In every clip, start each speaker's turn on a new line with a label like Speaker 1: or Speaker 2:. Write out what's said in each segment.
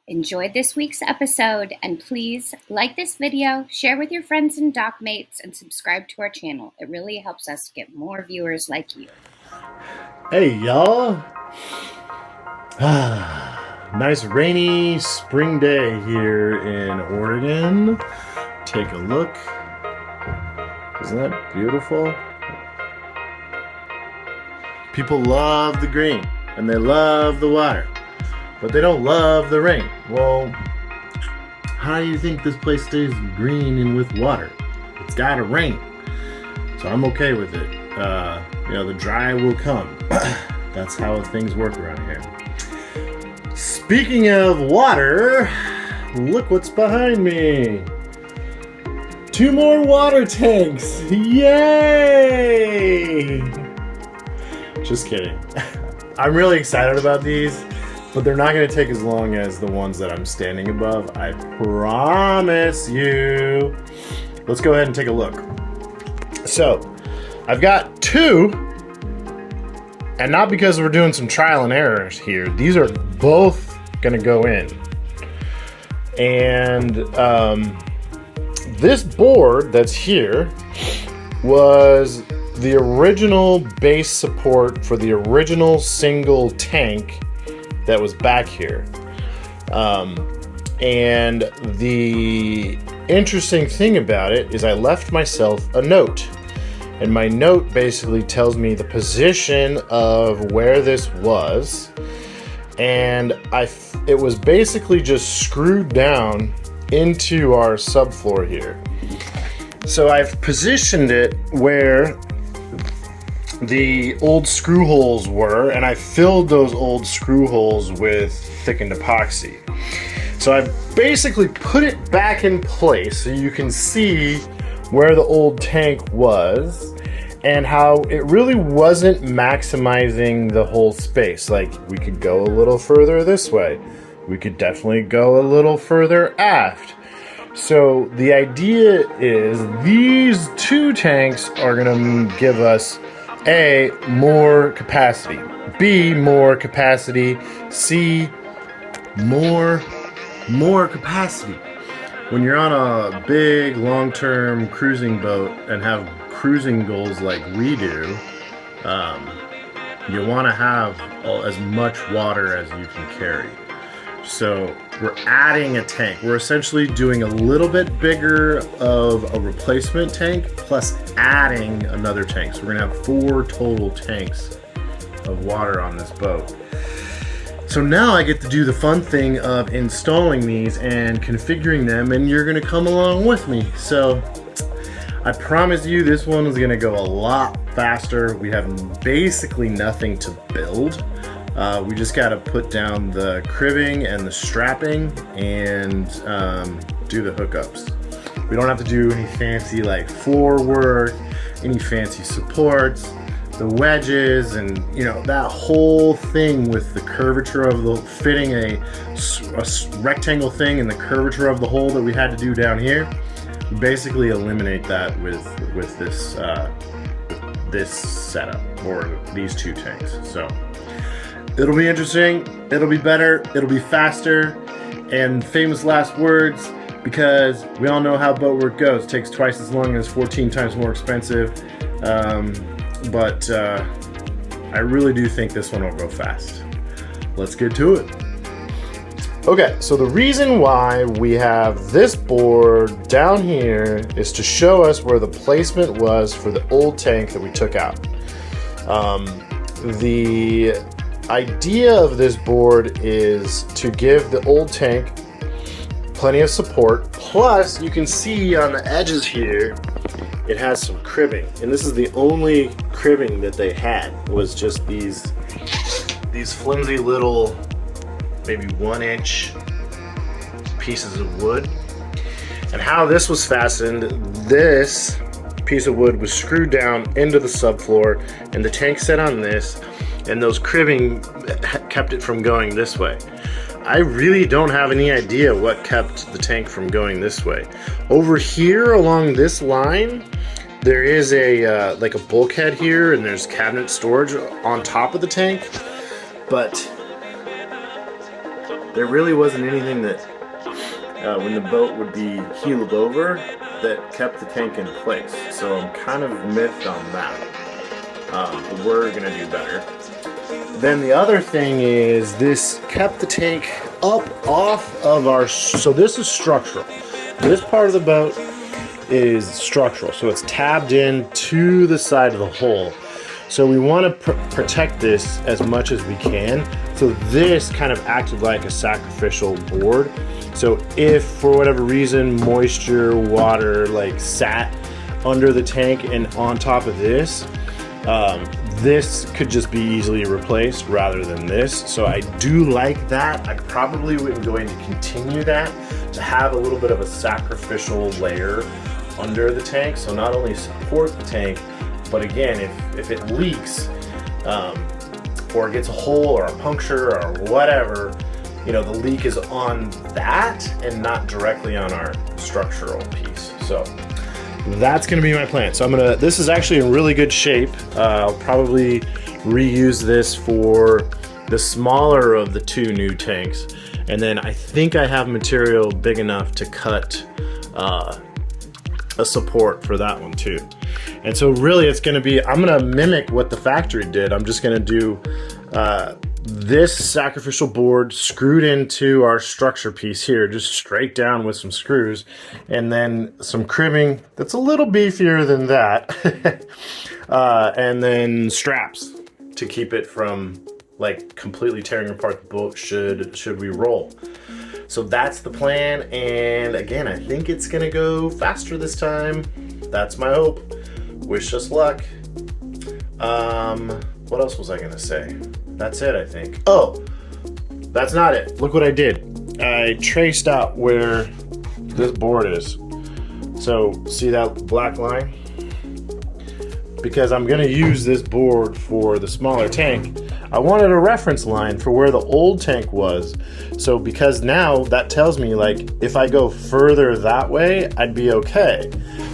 Speaker 1: enjoyed this week's episode, and please like this video, share with your friends and dock mates, and subscribe to our channel. It really helps us get more viewers like you.
Speaker 2: Hey y'all! Nice rainy spring day here in Oregon. Take a look. Isn't that beautiful? People love the green and they love the water, but they don't love the rain. Well, how do you think this place stays green and with water? It's gotta rain. So I'm okay with it. The dry will come. That's how things work around here. Speaking of water, look what's behind me. 2 more water tanks. Yay! Just kidding. I'm really excited about these, but they're not going to take as long as the ones that I'm standing above. I promise you. Let's go ahead and take a look. So, I've got 2, and not because we're doing some trial and errors here. These are both going to go in. And this board that's here was the original base support for the original single tank that was back here. And the interesting thing about it is I left myself a note. And my note basically tells me the position of where this was. And it was basically just screwed down into our subfloor here. So I've positioned it where the old screw holes were, and I filled those old screw holes with thickened epoxy. So I've basically put it back in place so you can see where the old tank was and how it really wasn't maximizing the whole space. Like, we could go a little further this way. We could definitely go a little further aft. So the idea is these 2 tanks are gonna give us A, more capacity, B, more capacity, C, more capacity. When you're on a big long-term cruising boat and have cruising goals like we do, you want to have as much water as you can carry. So we're adding a tank. We're essentially doing a little bit bigger of a replacement tank plus adding another tank. So we're gonna have 4 total tanks of water on this boat. So now I get to do the fun thing of installing these and configuring them, and you're gonna come along with me. So I promise you this one is gonna go a lot faster. We have basically nothing to build. We just gotta put down the cribbing and the strapping and do the hookups. We don't have to do any fancy like floor work, any fancy supports, the wedges, and that whole thing with the curvature of the fitting a rectangle thing in the curvature of the hole that we had to do down here. We basically eliminate that with this setup, or these 2 tanks. So it'll be interesting, it'll be better, it'll be faster, and famous last words, because we all know how boat work goes. It takes twice as long and is 14 times more expensive. But I really do think this one will go fast. Let's get to it. Okay, so the reason why we have this board down here is to show us where the placement was for the old tank that we took out. The idea of this board is to give the old tank plenty of support, plus you can see on the edges here it has some cribbing, and this is the only cribbing that they had, was just these flimsy little maybe 1-inch pieces of wood. And how this was fastened, this piece of wood was screwed down into the subfloor, and the tank set on this, and those cribbing kept it from going this way. I really don't have any idea what kept the tank from going this way. Over here along this line, there is a like a bulkhead here, and there's cabinet storage on top of the tank, but there really wasn't anything that, when the boat would be heeled over, that kept the tank in place. So I'm kind of miffed on that. But we're gonna do better. Then the other thing is this kept the tank up off of our, so this is structural. This part of the boat is structural, so it's tabbed in to the side of the hull. So we want to protect this as much as we can. So this kind of acted like a sacrificial board. So if for whatever reason moisture, water like sat under the tank and on top of this, this could just be easily replaced rather than this. So I do like that. I probably am going to continue that, to have a little bit of a sacrificial layer under the tank. So not only support the tank, but again, if it leaks or gets a hole or a puncture or whatever, you know, the leak is on that and not directly on our structural piece. So that's gonna be my plan. So this is actually in really good shape. I'll probably reuse this for the smaller of the two new tanks. And then I think I have material big enough to cut a support for that one too. And so really it's gonna be, I'm gonna mimic what the factory did. I'm just gonna do this sacrificial board screwed into our structure piece here, just straight down with some screws, and then some cribbing that's a little beefier than that, and then straps to keep it from like completely tearing apart the boat should we roll. So that's the plan, and again, I think it's gonna go faster this time. That's my hope. Wish us luck. What else was I gonna say? That's it, I think. Oh, that's not it. Look what I did. I traced out where this board is. So see that black line? Because I'm gonna use this board for the smaller tank, I wanted a reference line for where the old tank was. So because now that tells me, like, if I go further that way, I'd be okay.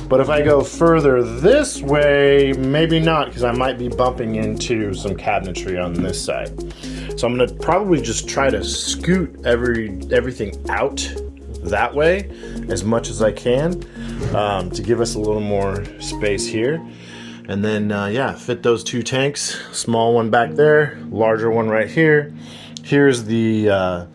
Speaker 2: But if I go further this way, maybe not, because I might be bumping into some cabinetry on this side. So I'm gonna probably just try to scoot everything out that way as much as I can, to give us a little more space here. And then, yeah, fit those two tanks, small one back there, larger one right here. Here's the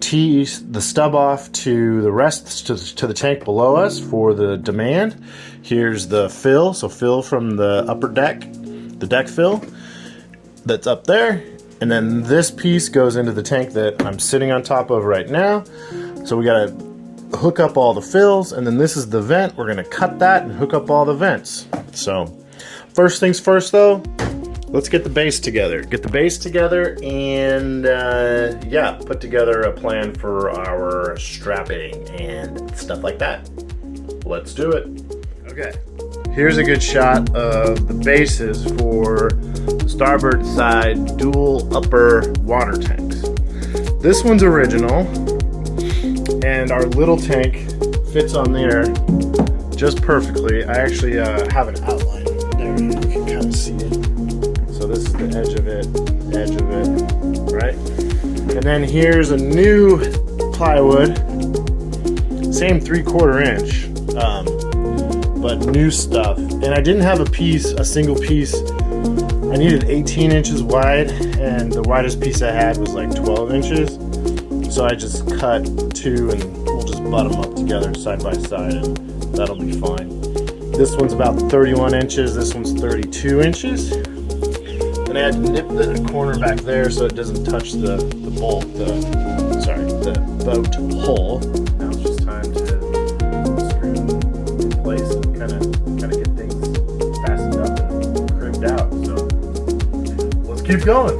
Speaker 2: the stub off to the rest, to the tank below us for the demand. Here's the fill, so fill from the upper deck, the deck fill that's up there. And then this piece goes into the tank that I'm sitting on top of right now. So we gotta hook up all the fills, and then this is the vent. We're gonna cut that and hook up all the vents. So first things first though, let's get the base together. Get the base together and yeah, put together a plan for our strapping and stuff like that. Let's do it. Okay, here's a good shot of the bases for the starboard side dual upper water tanks. This one's original, and our little tank fits on there just perfectly. I actually have an outline there, you can kind of see it. So this is the edge of it, right? And then here's a new plywood, same 3/4 inch, but new stuff. And I didn't have a single piece. I needed 18 inches wide, and the widest piece I had was like 12 inches. So I just cut two, and we'll just butt them up together side by side, and that'll be fine. This one's about 31 inches, this one's 32 inches. And I had to nip the corner back there so it doesn't touch the bolt, the boat hull. Now it's just time to screw them in place and kind of get things fastened up and cribbed out. So let's keep going.